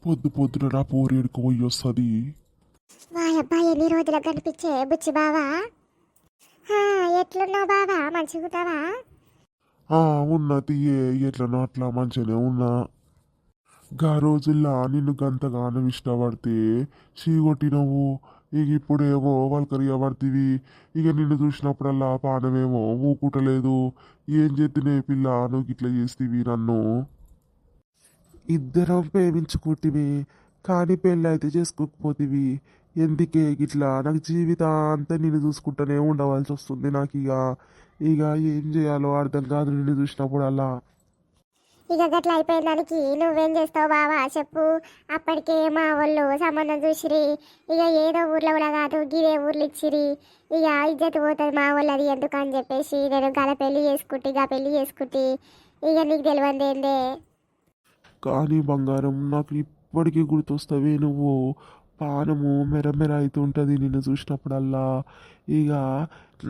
పొద్దు పొద్దున నా పోరు ఎడుకోయి వస్తుంది. మా అబ్బాయి ఎన్ని రోజులకు కనిపించే బుచ్చి బావా. ఎట్లున్నావు బావా, మంచిగుంటావా? ఉన్నా తీయే, ఎట్లనో అట్లా మంచిగానే ఉన్నా. గా రోజుల్లో నిన్ను గంతగానం ఇష్టపడితే చీగొట్టినవు. ఇక ఇప్పుడేమో వల్కరిగా పడుతుంది. ఇక నిన్ను చూసినప్పుడల్లా పానమేమో ఊకుటలేదు. ఏం చేతినే పిల్ల, నువ్వు ఇట్లా చేస్తీవి నన్ను. ఇద్దరం ప్రేమించుకుంటివి, కానీ పెళ్ళైతే చేసుకోకపోతివి. ఎందుకే గిట్లా? నాకు జీవితాంతా నిన్ను చూసుకుంటూనే ఉండవలసి వస్తుంది. నాకు ఇక ఏం చేయాలో అర్థం కాదు నిన్ను చూసినప్పుడల్లా. ఇక గట్ల అయిపోయేదానికి నువ్వేం చేస్తావు బావా చెప్పు. అప్పటికే మా వాళ్ళు సంబంధం చూసిరి. ఇక ఏదో ఊర్లో కూడా కాదు, గిదే ఊర్లు ఇచ్చిరి. ఇక ఇజ్జత్ పోతుంది మా వాళ్ళది ఎందుకు అని చెప్పేసి నేను గల పెళ్లి చేసుకుంటే ఇక పెళ్లి చేసుకుంటే ఇక నీకు తెలియంది ఏందే. కానీ బంగారం, నాకు ఇప్పటికీ గుర్తొస్తావే నువ్వు. పానము మెరమెర అవుతుంటుంది నిన్ను చూసినప్పుడల్లా. ఇక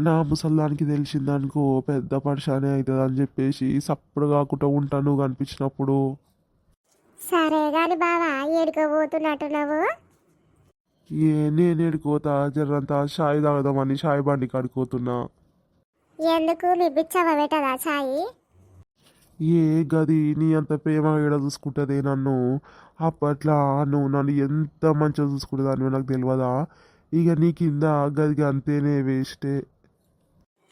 నా ముసల్దానికి తెలిసిందనుకో పెద్ద పరేషానే అవుతుంది అని చెప్పేసి సప్పుడు కాకుండా ఉంటాను నువ్వు కనిపించినప్పుడు. సరే గాని బావా, ఏడుకోబోతున్నట్టున్నావు? నేను ఎడుకోతా, జరంతా షాయి తాగదామని షాయి బండి కడుకోతున్నా. ఎందుకు మీ బిచ్చవ్వ పెట్టదా చాయి? ఏ గది నీ అంత ప్రేమగా ఏడ చూసుకుంటుందే నన్ను. అప్పట్లో నువ్వు నన్ను ఎంత మంచిగా చూసుకుంటుందని నాకు తెలియదా? ఇక నీ కింద గదికి అంతేనే వేస్టే.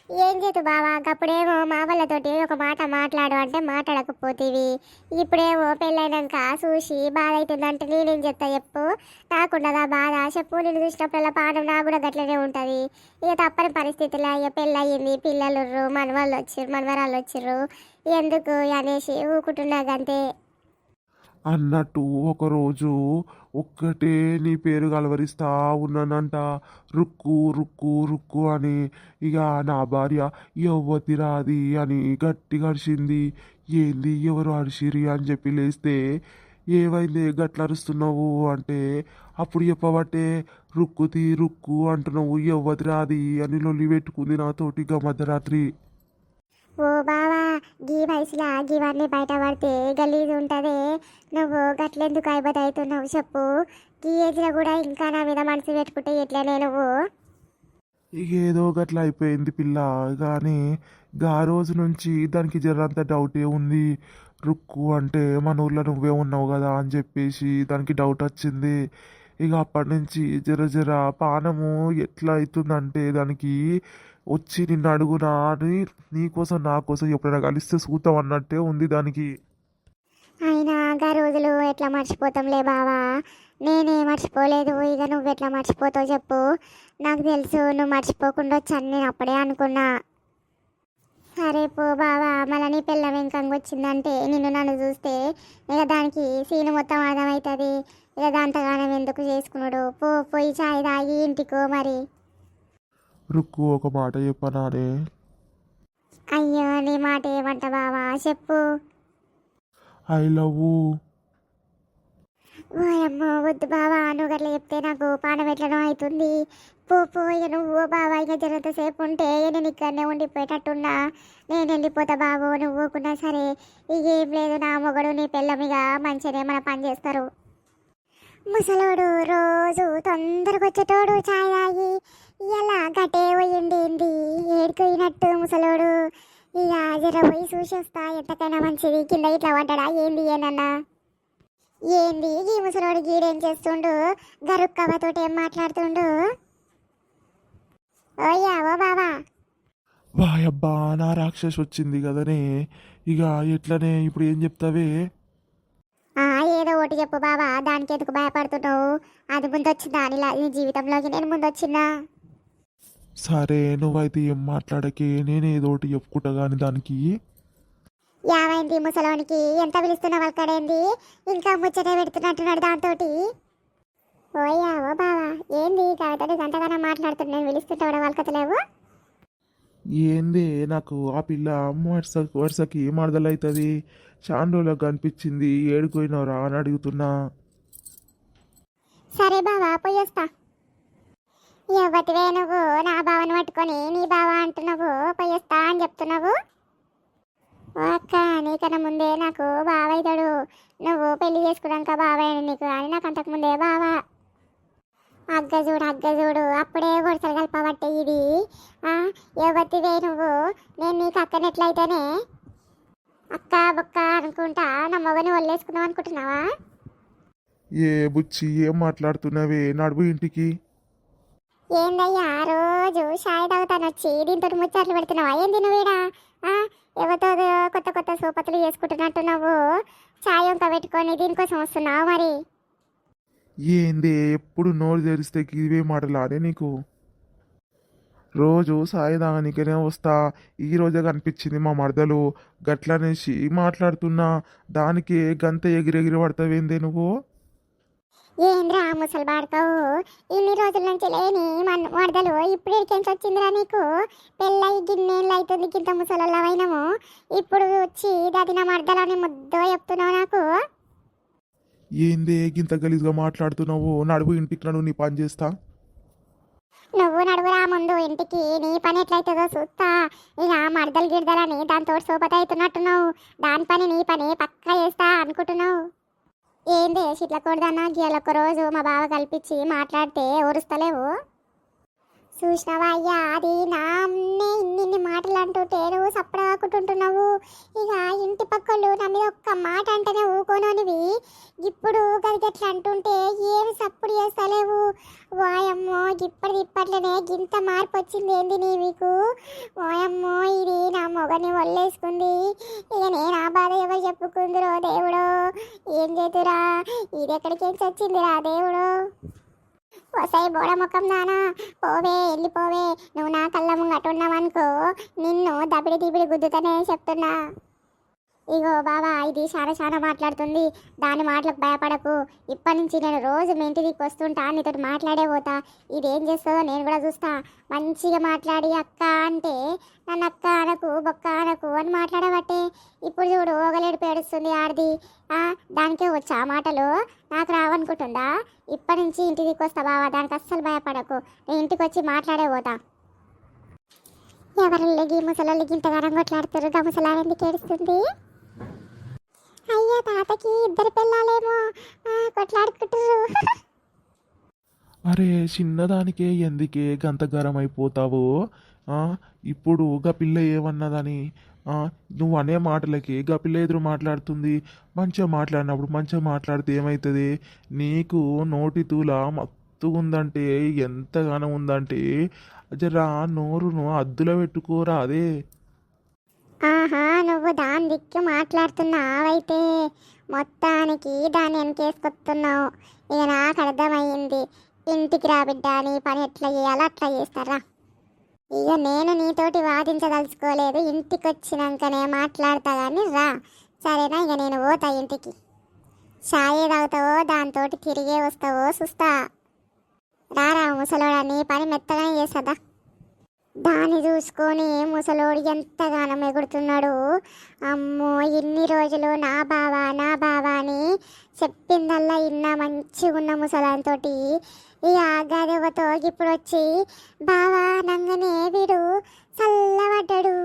ఏం చేతు బావా, అప్పుడేమో మా వాళ్ళతోటి ఒక మాట మాట్లాడు అంటే మాట్లాడకపోతేవి. ఇప్పుడేమో పెళ్ళైనాక చూసి బాధ అవుతుందంటే నేనేం చెప్తా చెప్పు. నాకుండదా బాధ చెప్పు. నేను చూసినప్పుడల్లా పాఠం నాకు కూడా గట్లనే ఉంటుంది. ఇక తప్పని పరిస్థితుల్లో ఇక పెళ్ళయింది, పిల్లలు మనవాళ్ళు వచ్చిర్రు, మనవరాళ్ళు వచ్చిర్రు, ఎందుకు అనేసి ఊకుంటున్నాగంతే. అన్నట్టు ఒకరోజు ఒక్కటే నీ పేరు కలవరిస్తా ఉన్నానంట, రుక్కు రుక్కు రుక్కు అని. ఇక నా భార్య ఎవ్వతి రాది అని గట్టిగా అరిచింది. ఏంది ఎవరు అరిచిరి అని చెప్పి లేస్తే, ఏమైంది గట్ల అరుస్తున్నావు అంటే, అప్పుడు చెప్పబట్టే రుక్కుతి రుక్కు అంటున్నావు, ఎవ్వతి రాది అని లొల్లి పెట్టుకుంది నాతోటి మధ్యరాత్రి. ఓ బావా, గీ వయసులో గీవన్నీ బయట పడితే గలీజ్ ఉంటుంది. నువ్వు గట్లెందుకు అయిపోతావుతున్నావు చెప్పు. గీ ఏజ్లో కూడా ఇంకా నా మీద మనసు పెట్టుకుంటే ఎట్లనే నువ్వు? ఇక ఏదో గట్ల అయిపోయింది పిల్ల. కానీ గా రోజు నుంచి దానికి జరంత డౌటే ఉంది. రుక్కు అంటే మన ఊర్లో నువ్వే ఉన్నావు కదా అని చెప్పేసి దానికి డౌట్ వచ్చింది. ఇక అప్పటి నుంచి జర జర పానము ఎట్లా అవుతుందంటే దానికి వచ్చి నిన్ను అడుగునా అని, నీకోసం నా కోసం ఎప్పుడైనా కలిస్తే చూద్దాం అన్నట్టే ఉంది దానికి. అయినా గా రోజులు ఎట్లా మర్చిపోతాంలే బావా. నేనే మర్చిపోలేదు, ఇక నువ్వు ఎట్లా మర్చిపోతావు చెప్పు. నాకు తెలుసు నువ్వు మర్చిపోకుండా వచ్చాను, నేను అప్పుడే అనుకున్నా. సరే పో బావా, మళ్ళీ నీ పిల్ల వెంకంగా వచ్చిందంటే నిన్ను నన్ను చూస్తే ఇక దానికి సీను మొత్తం అర్థమవుతుంది. ఇక దాంతగానం ఎందుకు చేసుకున్నాడు. పోయి చాయ్ తాగి ఇంటికో మరి. రుక్కు ఒక మాట చెప్పనానే. అయ్యో, నీ మాట ఏమంట బావా చెప్పు. I love. ఓ అమ్మో వద్దు బావా, నువ్వు అట్లా చెప్తే నాకు పానం ఎట్లనో అవుతుంది. పో ఇక నువ్వు బావా, ఇక జరంతసేపు ఉంటే నేను ఇక్కడనే ఉండిపోయేటట్టున్నా. నేను వెళ్ళిపోతా బాబు, నువ్వు ఊకున్నా సరే. ఇక ఏం లేదు, నా మొగడు నీ పిల్లం ఇక మంచిగానే మన పని చేస్తారు. ముసలోడు రోజు తొందరగా వచ్చేటోడు చాయ్ తాగి, ఇలా గటే పోయిండి ఏంది ఏడుకోయినట్టు ముసలోడు. ఇక జర పోయి చూసి వస్తా, ఎంతకైనా మంచిది. కింద ఇట్లా పడ్డా ఏంది ఏనన్నా? ఏంది ఈ ముసలోడు గీడేం చేస్తుండు? గరుక్కవ్వతోటి ఏం మాట్లాడుతుండు? ఓయ్యా ఓ బావా. వాయబ్బా, నా రాక్షసి వచ్చింది కదనే. ఇక ఎట్లనే ఇప్పుడు ఏం చెప్తావే? ఏదో ఒకటి చెప్పు బావా, దానికి ఎందుకు భయపడుతున్నావు? అది ముందొచ్చిందా నీ జీవితంలోకి, నేను ముందొచ్చిందా? సరే నువ్వైతే ఏం మాట్లాడకే, నేను ఏదో ఒకటి చెప్పుకుంటా కానీ దానికి. యావైంది ముసలోనికి ఎంత పిలుస్తున్న వాళ్ళకడేంది, ఇంకా ముచ్చట పెడుతున్నట్టున్నాడు దాంతో. ఓయ్యా ఓ బావా, ఏంది కవితడు గంటగానే మాట్లాడుతున్నా, నేను పిలుస్తుంటా కూడా వాళ్ళకతలేవు. ఏంది నాకు ఆ పిల్ల వరుసకి మరదలవుతుంది. చాలా రోజులకు కనిపించింది, ఏడుకోయినవరా అని అడుగుతున్నా. సరే బావా పోయొస్తా. ఎవతివే నువ్వు నా బావని పట్టుకొని నీ బావ అంటున్నావు, పోయొస్తా అని చెప్తున్నావు. ఓ అక్క, నీకన్నా ముందే నాకు బావ అవుతాడు. నువ్వు పెళ్లి చేసుకున్నాక బాబాయ్ నీకు, అని నాకు అంతకుముందే బావా. అగ్గ చూడు అప్పుడే గొడసలు కలపబట్టే ఇది. ఎవతివే నువ్వు, నేను నీకు అక్కనెట్లయితేనే అక్క బొక్క అనుకుంటా నా మొగని వల్లేసుకుందాం అనుకుంటున్నావా? ఏ బుచ్చి ఏం మాట్లాడుతున్నావే, నడువు ఇంటికి. ఏందయ్యా రోజు షాయి తాగుతాను వచ్చి దీంతో ముచ్చట్లు పెడుతున్నావా ఏంది నువ్వేడా? ఎవరితో కొత్త కొత్త సోపతులు చేసుకుంటున్నట్టు నువ్వు ఛాయ్ వంక పెట్టుకొని దీనికోసం వస్తున్నావు మరి? ఏందే ఎప్పుడు నోరు తెరిస్తే ఇవే మాటలానే నీకు? రోజు సాయిదానికనే వస్తా, ఈ రోజే కనిపించింది మా మరదలు గట్లనేసి మాట్లాడుతున్నా, దానికి గంత ఎగిరెగిరి పడతావేందే నువ్వు? ఏంద్రా ముసలి బాడుకోవు, ఇన్ని రోజుల నుంచి లేని వరదలు ఇప్పుడు ఇడికెంచి వచ్చిందిరా నీకు? పెళ్ళయి గిన్నెళ్ళు అవుతుంది, గింత ముసలమైనము ఇప్పుడు వచ్చి అది నా మరదలని ముద్దో చెప్తున్నావు నాకు? ఏందే గింత గలీజ్గా మాట్లాడుతున్నావు, నడువు ఇంటికి, నడువు నీ పని చేస్తా. నువ్వు నడువురా ముందు ఇంటికి, నీ పని ఎట్లయితుందో చూస్తా. ఇక మరదలు గిడదలని దాంతో సోపత అవుతున్నట్టున్నావు, దాని పని నీ పని పక్కా చేస్తా అనుకుంటున్నావు. ఏంది చిట్లకూడదన్నా గీయాలొక్క రోజు మా బావ కల్పించి మాట్లాడితే ఒరుస్తలేవు? చూసినావా అయ్యా, అది నా అమ్మే ఇన్ని మాటలు అంటుంటే నువ్వు సప్పడాకుంటుంటున్నావు. ఇక ఇంటి పక్కలు నా మీద ఒక్క మాట అంటేనే ఊకోననివి, ఇప్పుడు గదిగట్లా అంటుంటే ఏమి సప్పుడు చేస్తలేవు. వాయమ్మో, ఇప్పట్లోనే గింత మార్పు వచ్చింది ఏంది నీకు? వాయమ్మో, ఇది నా మొగని వల్లేసుకుంది. ఇక నేను ఆ బాధ ఎవరు చెప్పుకుందిరో దేవుడో, ఏం చేతురా, ఇది ఎక్కడికి వచ్చిందిరా దేవుడో. వసాయి బోడ ముఖం దానా, పోవే వెళ్ళిపోవే, నువ్వు నా కళ్ళ ముంగటున్నావనుకో నిన్ను దబిడి దిబిడి గుద్దుతానే చెప్తున్నా. ఇగో బావా, ఇది చాలా మాట్లాడుతుంది, దాని మాటలకు భయపడకు. ఇప్పటి నుంచి నేను రోజు మీ ఇంటి దిక్కు వస్తుంటా, నీతో మాట్లాడే పోతా. ఇదేం చేస్తుందో నేను కూడా చూస్తా. మంచిగా మాట్లాడి అక్క అంటే నన్ను అక్క అనకు బొక్క అనకు అని మాట్లాడబట్టే ఇప్పుడు చూడు ఓగలేడు పేడుస్తుంది ఆడిది. దానికే వచ్చా మాటలు, నాకు రావనుకుంటుందా? ఇప్పటి నుంచి ఇంటి దిక్కు వస్తా బావా, దానికి అస్సలు భయపడకు. నేను ఇంటికి వచ్చి మాట్లాడే పోతా. ఎవరు గీ ముసలి గింతగానం కొట్లాడుతారు, గా ముసలారు ఎందుకు ఏడుస్తుంది? అయ్యో తాతకి ఇద్దరు పిల్లలేమో కొట్లాడుకుంటారు. అరే చిన్నదానికే ఎందుకే గంత గరం అయిపోతావు? ఇప్పుడు గా పిల్ల ఏమన్నదని నువ్వు అనే మాటలకి గా పిల్ల ఎదురు మాట్లాడుతుంది. మంచిగా మాట్లాడినప్పుడు మంచిగా మాట్లాడితే ఏమవుతుంది? నీకు నోటి తూల మత్తుగా ఉందంటే, ఎంతగానో ఉందంటే జరా నోరును అద్దులో పెట్టుకోరా అదే. ఆహా, నువ్వు దాని దిక్కు మాట్లాడుతున్నావైతే మొత్తానికి దాన్ని వెనకేసుకొస్తున్నావు. ఇక నాకు అర్థమయ్యింది, ఇంటికి రా బిడ్డ, నీ పని ఎట్లా చేయాలో అట్లా చేస్తారా. ఇక నేను నీతోటి వాదించదలుచుకోలేదు, ఇంటికి వచ్చినాకనే మాట్లాడతా కానీ రా, సరేనా? ఇక నేను పోతా ఇంటికి. చాయే తాగుతావో దాంతో తిరిగే వస్తావో చూస్తా. రారా ముసలోడా, నీ పని మెత్తగానే చేస్తుందా. దాన్ని చూసుకొని ముసలోడు ఎంతగానో ఎగుడుతున్నాడు. అమ్మో, ఇన్ని రోజులు నా బావా అని చెప్పిందల్లా ఇన్న మంచిగా ఉన్న ముసలాంతోటి ఈ ఆగాదేవతో ఇప్పుడు వచ్చి బావా నంగనే వీడు చల్లబడ్డాడు.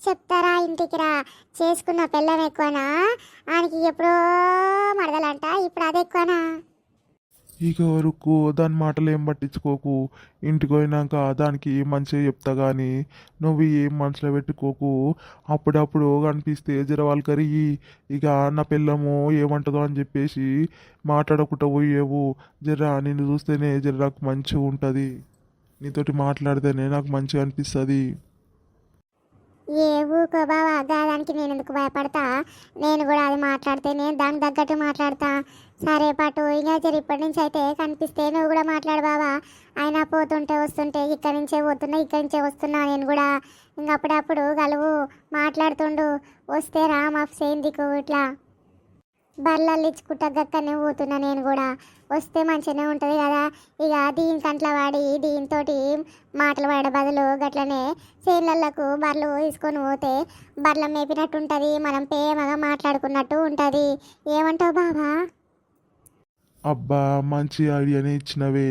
చెప్తారా ఇంటికి రా, చేసుకున్న పిల్లం ఎక్కువనా, ఆయనకి ఎప్పుడో మడదలంట, ఇప్పుడు అది ఎక్కువనా? ఇక వరకు దాని మాటలు ఏం పట్టించుకోకు, ఇంటికి పోయినాక దానికి మంచిగా చెప్తా కానీ నువ్వు ఏం మనసులో పెట్టుకోకు. అప్పుడప్పుడు కనిపిస్తే జరవాళ్ళు కరిగి ఇక నా పిల్లము ఏమంటుందో అని చెప్పేసి మాట్లాడకుండా పోయేవు. జర నిన్ను చూస్తేనే జర నాకు మంచిగా ఉంటుంది, నీతోటి మాట్లాడితేనే నాకు మంచిగా అనిపిస్తుంది. ఏ ఊకో బావా, దానికి నేను ఎందుకు భయపడతా? నేను కూడా అది మాట్లాడితే నేను దానికి తగ్గట్టు మాట్లాడతా. సరే పటు, ఇంకా జర ఇప్పటి నుంచి అయితే కనిపిస్తే నువ్వు కూడా మాట్లాడు బావా. అయినా పోతుంటే వస్తుంటే ఇక్కడి నుంచే పోతున్నా, ఇక్కడి నుంచే వస్తున్నా, నేను కూడా ఇంక అప్పుడప్పుడు కలువు మాట్లాడుతుండు. వస్తే రా మా సేందికు ఇట్లా బర్లల్లి ఇచ్చుకుంటా గక్కనే పోతున్నా, నేను కూడా వస్తే మంచిగానే ఉంటుంది కదా. ఇక దీని కంట్ల వాడి దీంతో మాటలు పడే బదులు గట్లనే చేనులకు బర్రెలు తీసుకొని పోతే బర్రెలు మేపినట్టు ఉంటుంది, మనం ప్రేమగా మాట్లాడుకున్నట్టు ఉంటుంది. ఏమంటావు బాబా? అబ్బా మంచి ఐడియానే ఇచ్చినవే.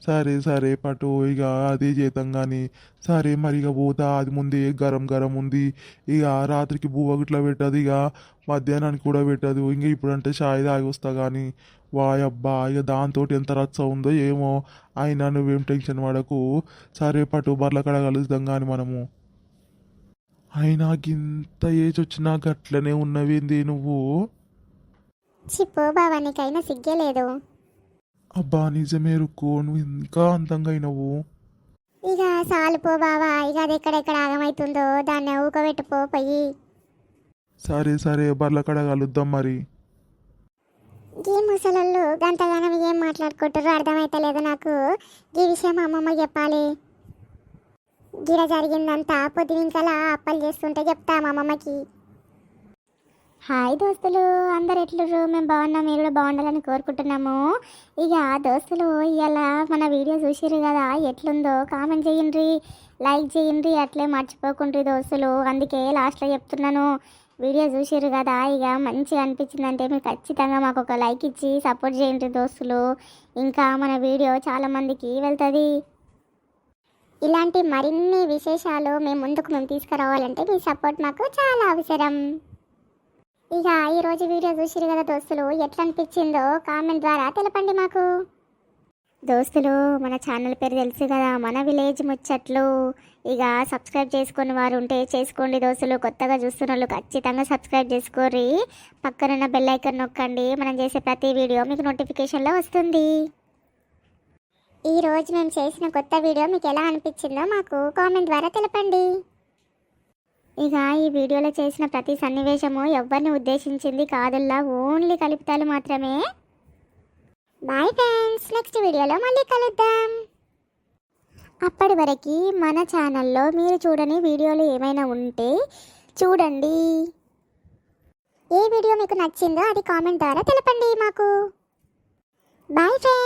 సరే సరే పటు ఇక అదే చేద్దాం కానీ. సరే మరి ఇక పోతా, అది ముందే గరం గరం ఉంది. ఇక రాత్రికి బువ్వ గిట్లా పెట్టదు, ఇక మధ్యాహ్నానికి కూడా పెట్టదు. ఇంక ఇప్పుడంటే చాయ్ తాగి వస్తా కానీ. వాయబ్బా ఇక దాంతో ఎంత రచ్చ ఉందో ఏమో. అయినా నువ్వేం టెన్షన్ పడకు. సరే పటు బర్ల కడ కలుద్దాం కానీ మనము. అయినా ఇంత ఏజ్ వచ్చినా గట్లనే ఉన్నవేంది నువ్వు? చిప్పో బావా నీకైనా సిగ్గే లేదు. అబ్బా నిజమే రుక్కు, నువ్వు ఇంకా అందంగా అయినవు. ఇక సాలుపో బావా, ఇక అది ఎక్కడెక్కడ ఆగమవుతుందో దాన్ని ఊకబెట్టుపో పోయి. సరే సరే బర్ల కడ కలుద్దాం మరి. ఈ ముసలోళ్ళు గంటగానం ఏం మాట్లాడుకుంటారో అర్థమైతలేదు నాకు. ఈ విషయం అమ్మమ్మ చెప్పాలి. గిడ జరిగిందంతా పొద్దునింకలా అప్పలు చేస్తుంటే చెప్తా మా అమ్మమ్మకి. హాయ్ దోస్తులు, అందరు ఎట్లుర్రు? మేము బాగున్నాం, మీరు కూడా బాగుండాలని కోరుకుంటున్నాము. ఇక దోస్తులు ఇవాళ మన వీడియో చూసిర్రు కదా, ఎట్లుందో కామెంట్ చేయండి, లైక్ చేయండి, అట్లే మర్చిపోకుండ్రి దోస్తులు. అందుకే లాస్ట్లో చెప్తున్నాను, వీడియో చూసిర్రు కదా, ఇక మంచిగా అనిపించిందంటే మీరు ఖచ్చితంగా మాకు ఒక లైక్ ఇచ్చి సపోర్ట్ చేయండి దోస్తులు. ఇంకా మన వీడియో చాలామందికి వెళ్తుంది. ఇలాంటి మరిన్ని విశేషాలు మేము తీసుకురావాలంటే మీ సపోర్ట్ మాకు చాలా అవసరం. ఇక ఈరోజు వీడియో చూసిరు కదా దోస్తులు, ఎట్లా అనిపించిందో కామెంట్ ద్వారా తెలపండి మాకు. దోస్తులు మన ఛానల్ పేరు తెలుసు కదా, మన విలేజ్ ముచ్చట్లు. ఇక సబ్స్క్రైబ్ చేసుకుని వారు ఉంటే చేసుకోండి దోస్తులు. కొత్తగా చూస్తున్న వాళ్ళు ఖచ్చితంగా సబ్స్క్రైబ్ చేసుకోర్రి. పక్కనున్న బెల్ ఐకాన్ నొక్కండి, మనం చేసే ప్రతి వీడియో మీకు నోటిఫికేషన్లో వస్తుంది. ఈరోజు మేము చేసిన కొత్త వీడియో మీకు ఎలా అనిపించిందో మాకు కామెంట్ ద్వారా తెలపండి. ఇక ఈ వీడియోలో చేసిన ప్రతి సన్నివేశము ఎవరిని ఉద్దేశించింది కాదుల్లా, ఓన్లీ కలుపుతాలు మాత్రమే. బాయ్ ఫ్రెండ్స్, నెక్స్ట్ వీడియోలో మళ్ళీ కలుద్దాం. అప్పటి వరకు మన ఛానల్లో మీరు చూడని వీడియోలు ఏమైనా ఉంటే చూడండి. ఏ వీడియో మీకు నచ్చిందో అది కామెంట్ ద్వారా తెలపండి మాకు. Bye friends.